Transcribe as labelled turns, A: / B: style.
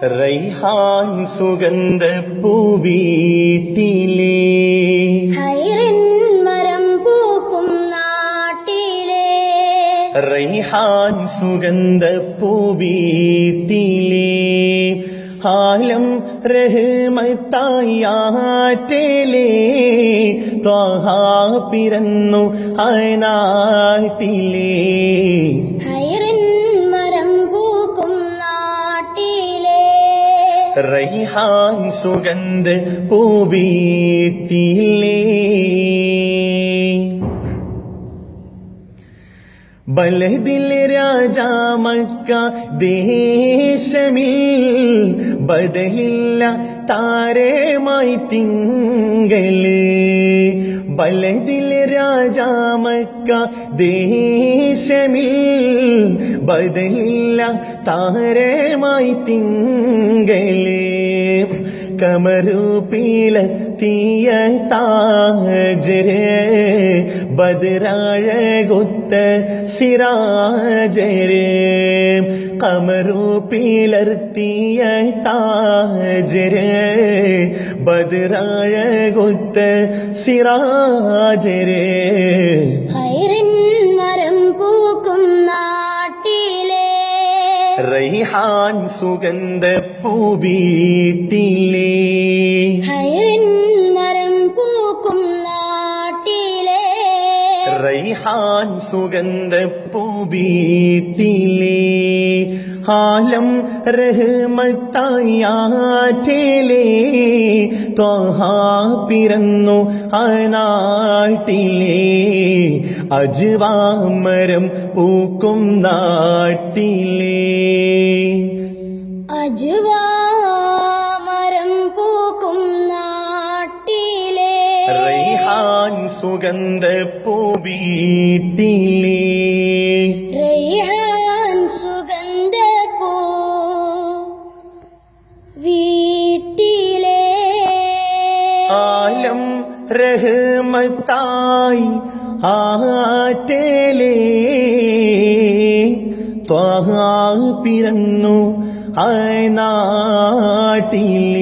A: റൈഹാൻ സുഗന്ധ പൂവീട്ടിലേ
B: ഹൈറിൻ മരം പൂക്കും നാട്ടിലേ
A: റൈഹാൻ സുഗന്ധ പൂവീട്ടിലേ ആലം റഹ്മത്തായാറ്റലേ ത്വാഹ പിറന്നു നാട്ടിലേ
B: ഹൈറിൻ മരം പൂക്കും നാട്ടിലേ
A: റൈഹാൻ സുഗന്ധ പൂവീട്ടിലേ ബലദിൽ രാജാ മക്ക ദേശമിൽ ബദലില്ല താരമായി തിങ്കള് ബലദിൽ രാജാ മക്ക ദേശമിൽ ബദലില്ല താരമായി തിങ്കള് കമറുപീല തീയ താജര് ബദരാഴകൊത്ത സിരാജര് കമറുപീലർത്തിയ താജര് ബദരാഴകൊത്ത സിരാജര്
B: ഹൈറിൻ മരം പൂക്കും നാട്ടിലേ
A: റൈഹാൻ സുഗന്ധ പൂവീട്ടിലേ
B: ഹൈറിൻ മരം പൂക്കും നാട്ടിലേ
A: റൈഹാൻ സുഗന്ധ പൂവീട്ടിലേ ആലം റഹ്മത്തായാറ്റലേ ത്വാഹ പിറന്നു നാട്ടിലേ അജ്വാമരം പൂക്കും നാട്ടിലേ
B: അജ്വാ മരം പൂക്കും നാട്ടിലേ
A: റൈഹാൻ സുഗന്ധ പൂവീട്ടിലേ
B: റൈഹാൻ സുഗന്ധപ്പൂ വീട്ടിലേ
A: ആലം റഹ്മത്തായി ആറ്റലേ ത്വാഹ പിറന്നു നാട്ടിലേ